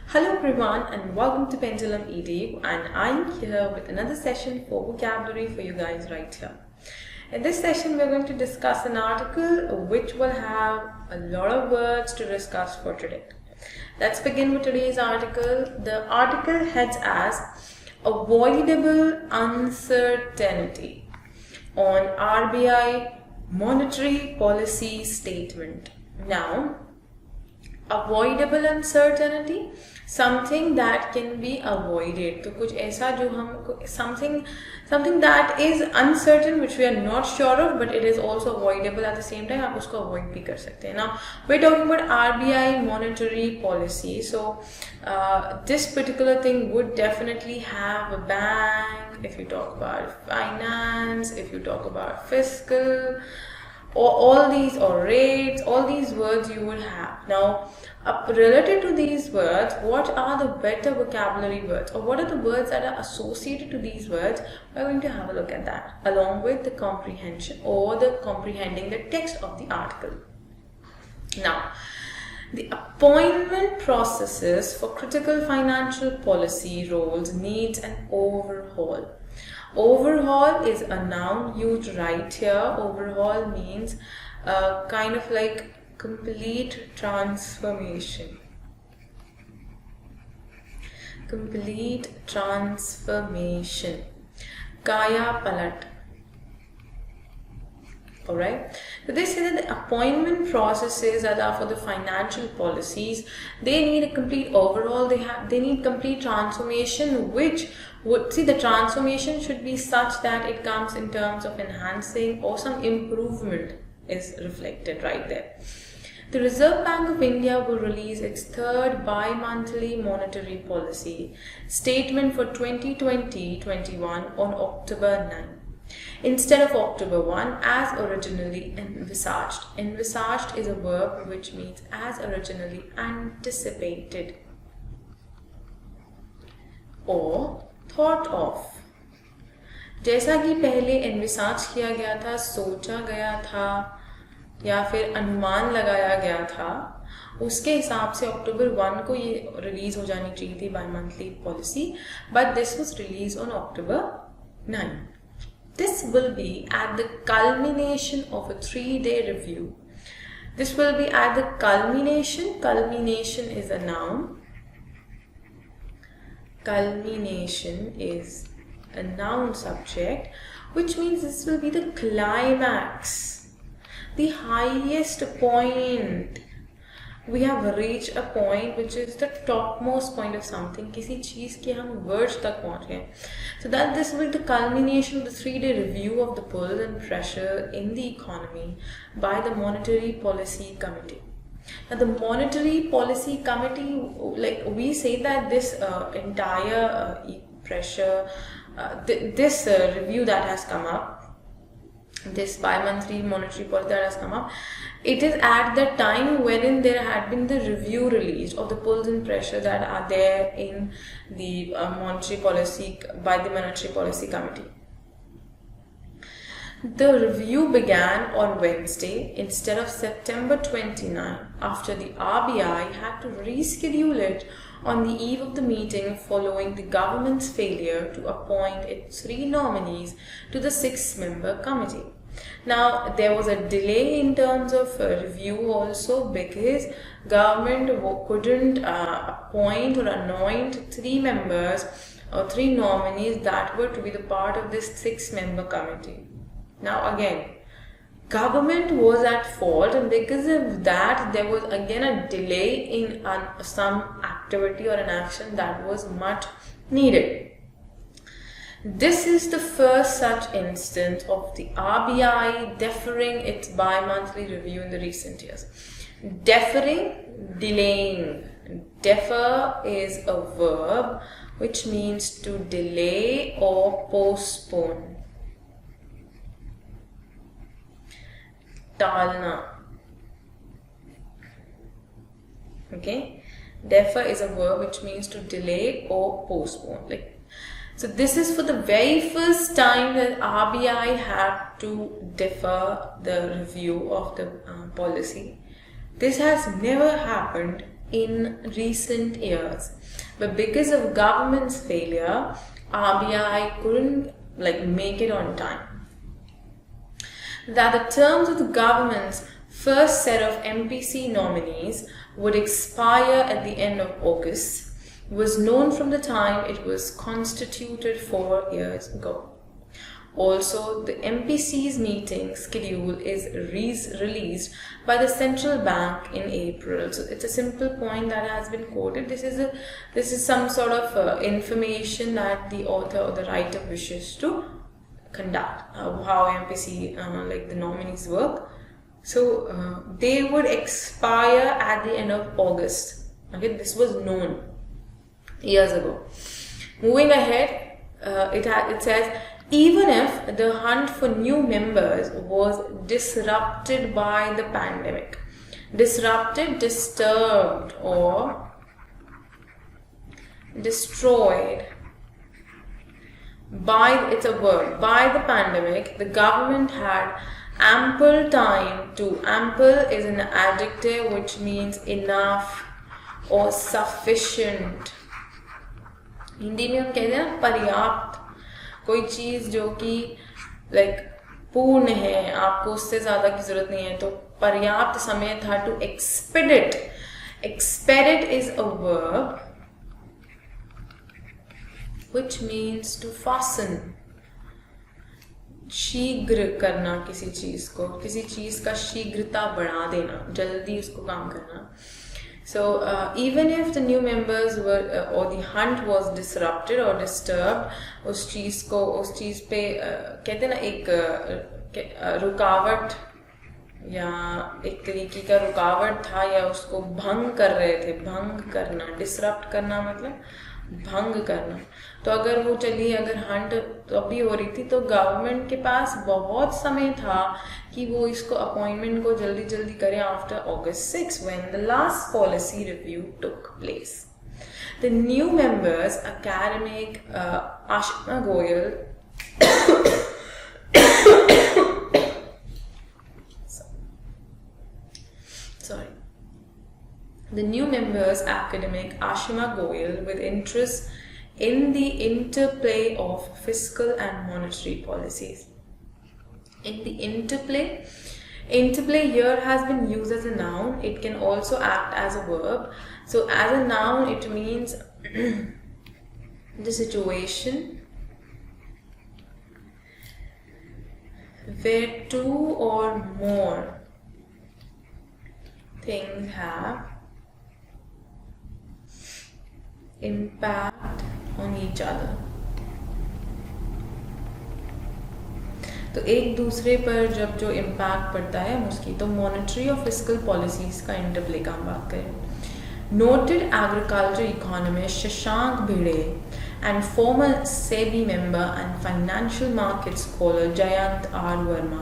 Hello everyone and welcome to PendulumEdu, and I'm here with another session for vocabulary for you guys right here. In this session we're going to discuss an article which will have a lot of words to discuss for today. Let's begin with today's article. The article heads as Avoidable Uncertainty on RBI Monetary Policy Statement. Now, avoidable uncertainty, something that can be avoided. तो कुछ ऐसा जो हम something that is uncertain, which we are not sure of, but it is also avoidable at the same time. आप उसको avoid भी कर सकते हैं. Now we're talking about RBI monetary policy. So this particular thing would definitely have a bank. If you talk about finance, if you talk about fiscal, or all these, or rates, all these words you would have. Now, related to these words, what are the better vocabulary words, or what are the words that are associated to these words? We're going to have a look at that, along with the comprehension or the comprehending the text of the article. Now, the appointment processes for critical financial policy roles needs an overhaul. Overhaul is a noun used right here. Overhaul means kind of like complete transformation. Complete transformation. Kaya palat. Alright, so they say that the appointment processes that are for the financial policies, they need a complete overhaul. They need complete transformation, which would see the transformation should be such that it comes in terms of enhancing or some improvement is reflected right there. The Reserve Bank of India will release its third bi-monthly monetary policy statement for 2020-21 on October 9. Instead of October 1 as originally envisaged. Envisaged is a verb which means as originally anticipated or thought of. जैसा कि पहले envisage किया गया था, सोचा गया था या फिर अनुमान लगाया गया था, उसके हिसाब से अक्टूबर 1 को ये रिलीज हो जानी चाहिए थी by monthly policy, but this was released on October 9. This will be at the culmination of a 3-day review. This will be at the culmination. Culmination is a noun. Culmination is a noun subject, which means this will be the climax, the highest point. We have reached a point which is the topmost point of something. किसी चीज के हम verge तक पहुंच गए. So that this will be the culmination of the 3-day review of the pull and pressure in the economy by the Monetary Policy Committee. Now the Monetary Policy Committee, like we say that this entire pressure, this review that has come up, this bi-monthly monetary policy that has come up, it is at the time wherein there had been the review released of the pulls and pressure that are there in the monetary policy by the Monetary Policy Committee. The review began on Wednesday instead of September 29 after the RBI had to reschedule it on the eve of the meeting following the government's failure to appoint its 3 nominees to the 6-member committee. Now, there was a delay in terms of review also because government couldn't appoint or anoint 3 members or 3 nominees that were to be the part of this 6-member committee. Now again, government was at fault, and because of that there was again a delay in some activity or an action that was much needed. This is the first such instance of the RBI deferring its bi-monthly review in the recent years. Deferring, delaying. Defer is a verb which means to delay or postpone. Talna. Okay, defer is a verb which means to delay or postpone. So this is for the very first time that RBI had to defer the review of the policy. This has never happened in recent years, but because of government's failure, RBI couldn't make it on time. That the terms of the government's first set of MPC nominees would expire at the end of August was known from the time it was constituted 4 years ago. Also, the MPC's meeting schedule is released by the central bank in April. So it's a simple point that has been quoted. This is some sort of information that the author or the writer wishes to conduct. How MPC the nominees work. So they would expire at the end of August. Okay, this was known years ago. Moving ahead, it says, even if the hunt for new members was disrupted by the pandemic, disrupted, disturbed, or destroyed by, it's a word, by the pandemic, the government had ample time to, ample is an adjective which means enough or sufficient. Hindi में हम कहते हैं ना पर्याप्त, कोई चीज़ जो कि पूर्ण है, आपको उससे ज़्यादा की ज़रूरत नहीं है, तो पर्याप्त समय था to expedite. Expedite is a verb which means to fasten. शीघ्र करना किसी चीज़ को, किसी चीज़ का शीघ्रता बढ़ा देना, जल्दी उसको काम करना. So even if the new members were or the hunt was disrupted or disturbed, उस चीज़ पे कहते हैं ना एक रुकावट या एक तरीके का रुकावट था या उसको भंग कर रहे थे, भंग करना, डिसरप्ट करना मतलब भंग करना. तो अगर वो चलिए अगर हंट तो अभी हो रही थी तो गवर्नमेंट के पास बहुत समय था कि वो इसको अपॉइंटमेंट को जल्दी जल्दी करें after August 6 when the last policy review took place. The new members, academic Ashima Goyal sorry. The new members, academic Ashima Goyal, with interest in the interplay of fiscal and monetary policies. In the interplay here has been used as a noun. It can also act as a verb. So as a noun, it means the situation where two or more things have impact on each other. तो एक दूसरे पर जब जो impact पड़ता है उसकी, तो मॉनेटरी और फिस्कल पॉलिसीज का इंटरप्ले का हम बात करें. Noted agriculture economist Shashank Bhide and former SEBI member and financial market scholar Jayant R. Verma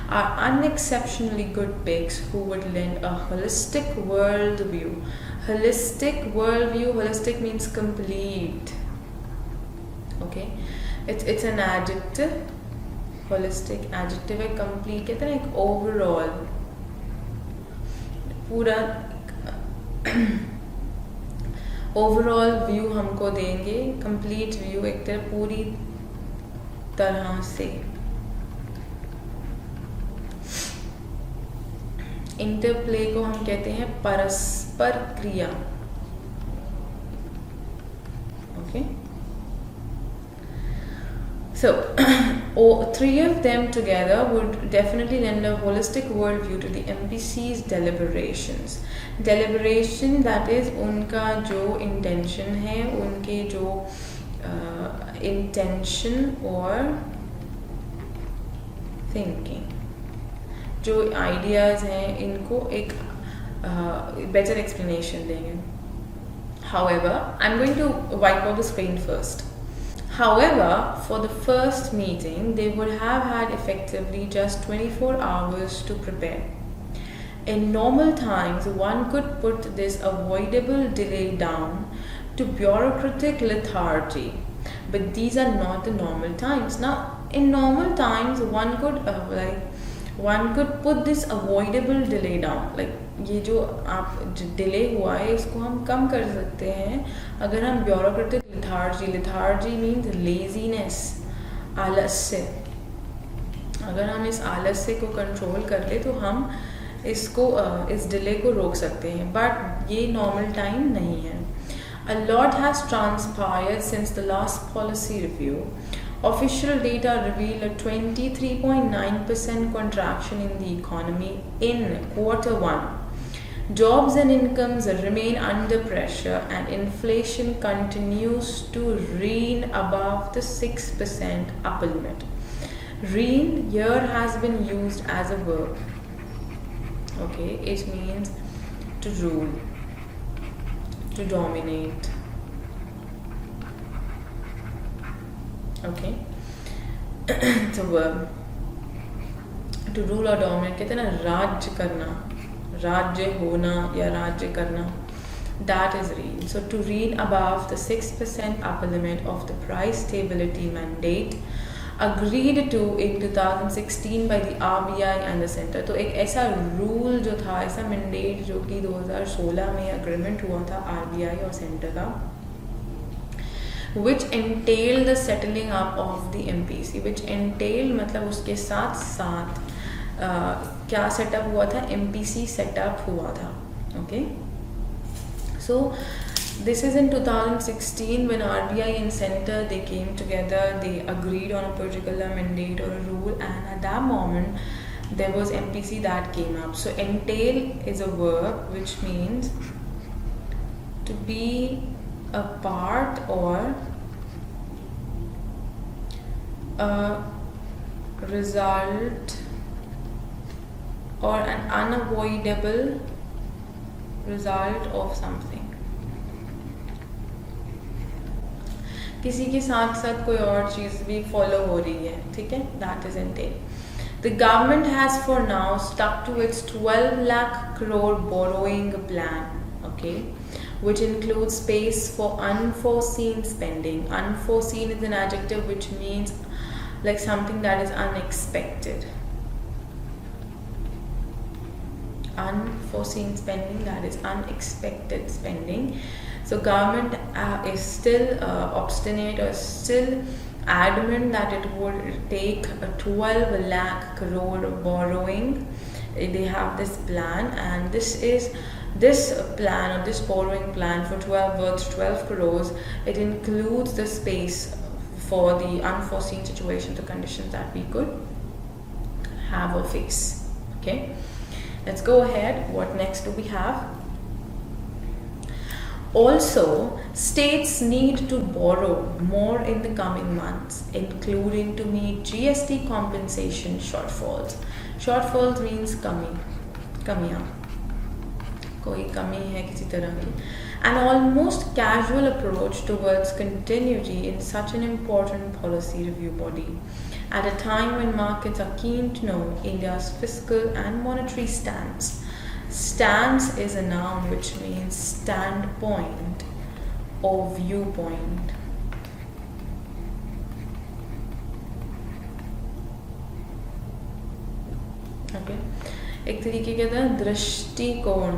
are unexceptionally good picks who would lend a holistic worldview. Holistic worldview, holistic means complete. Okay, it's an adjective. Holistic adjective है, complete कहते हैं एक overall पूरा overall view हमको देंगे, complete view एक तरह पूरी तरह से. इंटरप्ले को हम कहते हैं परस्पर क्रिया. Okay, so three of them together would definitely lend a holistic worldview to the MPC's deliberations. Deliberation, that is उनका जो intention है, उनके जो intention और thinking, जो ideas हैं, इनको एक better explanation देंगे. However, I'm going to wipe out the screen first. However, for the first meeting, they would have had effectively just 24 hours to prepare. In normal times, one could put this avoidable delay down to bureaucratic lethargy, but these are not the normal times. Now, in normal times, one could One could put this avoidable delay down, like ये जो आप delay हुआ है इसको हम कम कर सकते हैं अगर हम ब्यूरोक्रेटिक लिथार्जी मीन्स लेजीनेस, आलस्य। अगर हम इस आलस्य को कंट्रोल कर ले तो हम इसको इस डिले को रोक सकते हैं, बट ये नॉर्मल टाइम नहीं है। A lot has transpired since the last policy review. Official data reveal a 23.9% contraction in the economy in Q1. Jobs and incomes remain under pressure and inflation continues to reign above the 6% upper limit. Reign here has been used as a verb. Okay, it means to rule, to dominate. Okay, it's a verb. To rule or dominate कहते हैं ना, राज्य करना, राज्य होना या राज्य करना, that is reign. So to reign above the 6% upper limit of the price stability mandate agreed to in 2016 by the RBI and the center. तो एक ऐसा रूल जो था, ऐसा मैंडेट जो कि 2016 में अग्रीमेंट हुआ था RBI और सेंटर का, which entailed the settling up of the MPC. which entailed मतलब उसके साथ साथ क्या सेटअप हुआ था, MPC सेटअप हुआ था. Okay, so this is in 2016 when RBI and center they came together, they agreed on a particular mandate or a rule, and at that moment there was MPC that came up. So entail is a verb which means to be a part or a result or an unavoidable result of something. किसी के साथ साथ कोई और चीज़ भी follow हो रही है, ठीक है, that is entail. The government has for now stuck to its 12 lakh crore borrowing plan, okay, which includes space for unforeseen spending. Unforeseen is an adjective which means like something that is unexpected. Unforeseen spending, that is unexpected spending. So government is still obstinate or still adamant that it would take a 12 lakh crore borrowing. They have this plan, and this plan or this borrowing plan for 12 crores, it includes the space for the unforeseen situations or conditions that we could have or face. Okay, let's go ahead. What next do we have? Also, states need to borrow more in the coming months, including to meet GST compensation shortfalls. Shortfalls means कमियाँ, कोई कमी है किसी तरह की. An almost casual approach towards continuity in such an important policy review body, at a time when markets are keen to know India's fiscal and monetary stance. Stance is a noun which means standpoint or viewpoint. Okay, एक तरीके के था दृष्टिकोण,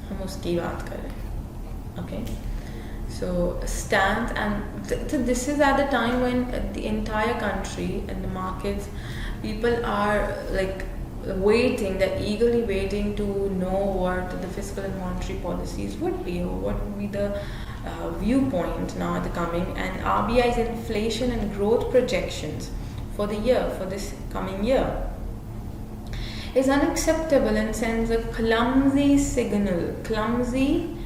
हम उसकी बात कर रहे हैं. Okay, so stance, and this is at the time when the entire country and the markets, people are like waiting, they're eagerly waiting to know what the fiscal and monetary policies would be, or what would be the viewpoint now at the coming, and RBI's inflation and growth projections for the year, for this coming year, is unacceptable and sends a clumsy signal. Clumsy,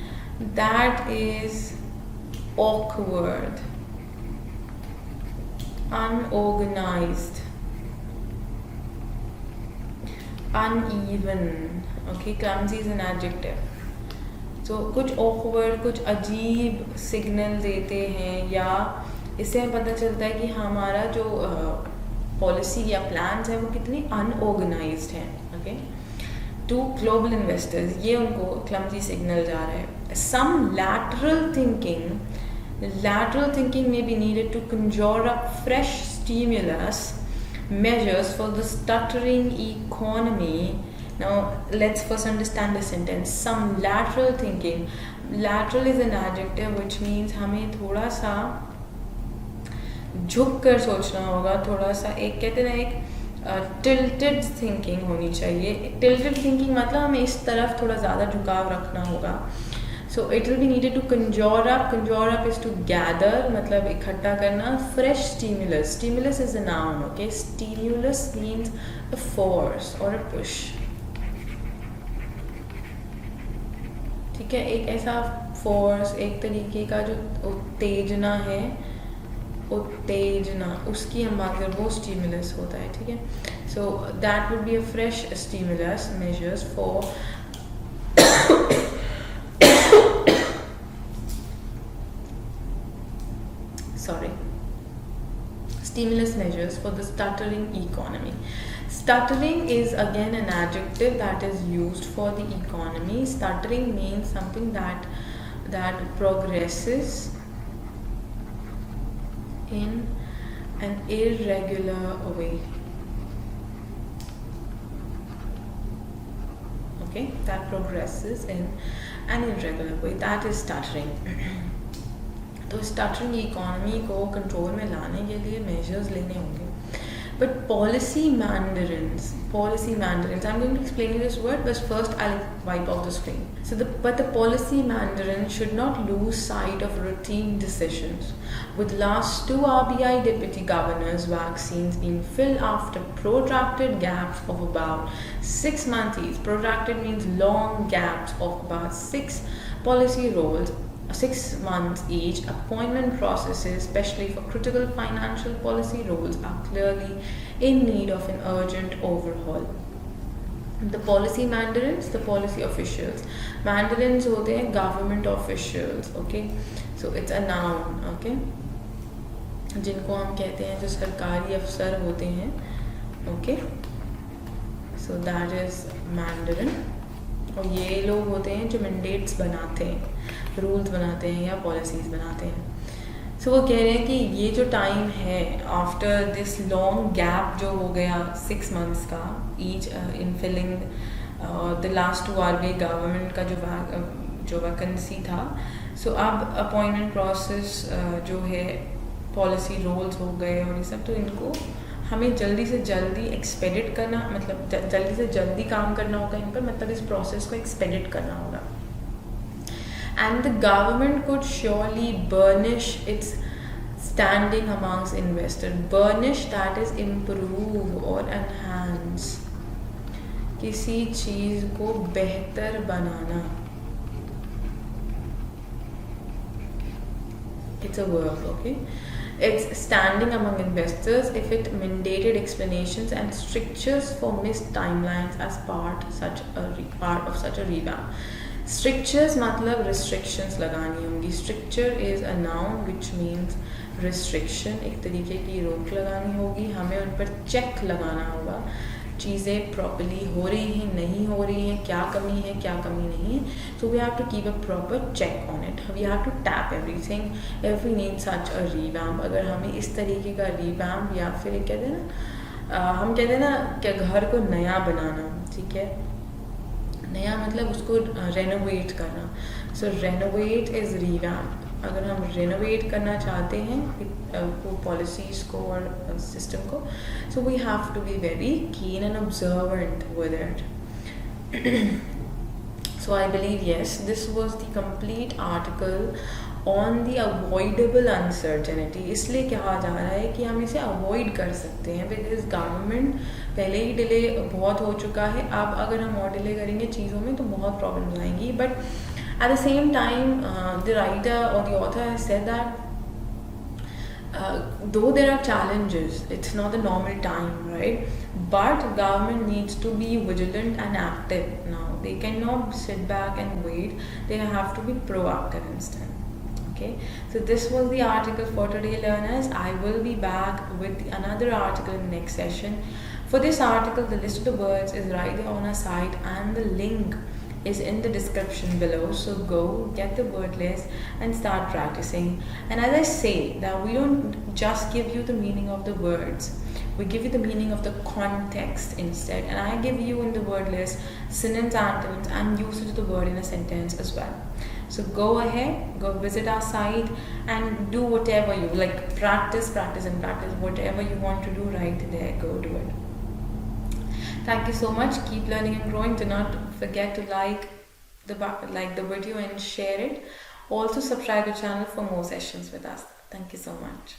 that is awkward, unorganized, uneven. Okay, clumsy is an adjective. So कुछ awkward, कुछ अजीब signal देते हैं, या इससे हमें पता चलता है कि हमारा जो पॉलिसी या प्लान्स है वो कितनी अनऑर्गेनाइज्ड हैं. ओके, टू ग्लोबल इन्वेस्टर्स, ये उनको क्लमजी सिग्नल जा रहा है. सम lateral thinking may be needed to conjure up fresh stimulus measures for the stuttering economy. Now let's first understand the sentence. Some lateral thinking. Lateral is an adjective which means हमें थोड़ा सा झुक कर सोचना होगा, थोड़ा सा एक कहते हैं ना एक tilted thinking होनी चाहिए. Tilted thinking मतलब हमें इस तरफ थोड़ा ज़्यादा झुकाव रखना होगा. So it will be needed to conjure up. Conjure up is to gather, मतलब इकट्ठा करना. Fresh stimulus. Stimulus is a noun. Okay, stimulus means a force or a push. ठीक है, एक ऐसा फोर्स, एक तरीके का जो उत्तेजना है, उत्तेजना उसकी हम बात करें, वो स्टिमुलस होता है. ठीक है, so that would be a fresh stimulus measures for stimulus measures for the stuttering economy. Stuttering is again an adjective that is used for the economy. Stuttering means something that progresses in an irregular way. Okay, that progresses in an irregular way. That is stuttering. तो stuttering economy को control में लाने के लिए measures लेने होंगे. But policy mandarins, I am going to explain this word, but first I wipe off the screen. So but the policy mandarin should not lose sight of routine decisions. With last 2 RBI deputy governors' vaccines being filled after protracted gaps of about 6 months. Protracted means long gaps of about 6 policy roles, 6 months each. Appointment processes, especially for critical financial policy roles, are clearly in need of an urgent overhaul. The policy mandarins, the policy officials. Mandarins होते हैं government officials. Okay, so it's a noun. Okay, जिनको हम कहते हैं जो सरकारी अफसर होते हैं. Okay, so that is mandarin. और ये लोग होते हैं जो मैंडेट्स बनाते हैं, रूल्स बनाते हैं या पॉलिसीज़ बनाते हैं. सो वो कह रहे हैं कि ये जो टाइम है आफ्टर दिस लॉन्ग गैप जो हो गया 6 months का each in filling the last 2 RBI government का जो वैकेंसी था. सो अब अपॉइंटमेंट प्रोसेस जो है, पॉलिसी रोल्स हो गए और ये सब, तो इनको हमें जल्दी से जल्दी एक्सपेडिट करना, मतलब जल्दी से जल्दी काम करना होगा इन पर, मतलब इस प्रोसेस को एक्सपेडिट करना होगा. And the government could surely burnish it's standing amongst investor. Burnish that is improve और एनहांस, किसी चीज़ को बेहतर बनाना. It's a verb. Okay, it's standing among investors if it mandated explanations and strictures for missed timelines as part of such a revamp. Strictures मतलब restrictions लगानी होंगी. Stricture is a noun which means restriction. एक तरीके की रोक लगानी होगी, हमें उन पर चेक लगाना होगा. चीज़ें प्रॉपरली हो रही हैं, नहीं हो रही हैं, क्या कमी है, क्या कमी नहीं है. So we have to keep a proper check on it. We have to tap everything if we need such a revamp. अगर हमें इस तरीके का रीवैम्प, या फिर कहते हैं ना, हम कहते हैं ना कि घर को नया बनाना. ठीक है, नया मतलब उसको रेनोवेट करना. सो रेनोवेट इज़ रीवैम्प. अगर हम रेनोवेट करना चाहते हैं वो पॉलिसीज़ को और सिस्टम को, so we have to be very keen and observant with it. So I believe yes this was the complete article on the avoidable uncertainty. इसलिए कहा जा रहा है कि हम इसे अवॉइड कर सकते हैं बिकॉज गवर्नमेंट पहले ही डिले बहुत हो चुका है. अब अगर हम और डिले करेंगे चीज़ों में तो बहुत प्रॉब्लम्स आएंगी. But at the same time, the writer or the author has said that though there are challenges, it's not the normal time, right? But government needs to be vigilant and active now. They cannot sit back and wait. They have to be proactive instead. Okay, so this was the article for today, learners. I will be back with another article in the next session. For this article, the list of the words is right there on our site, and the link is in the description below. So go get the word list and start practicing. And as I say that we don't just give you the meaning of the words, we give you the meaning of the context instead, and I give you in the word list synonyms, antonyms, and usage of the word in a sentence as well. So go ahead, go visit our site and do whatever you like. Practice, whatever you want to do right there, go do it. Thank you so much. Keep learning and growing. Do not forget to like the video and share it. Also subscribe to the channel for more sessions with us. Thank you so much.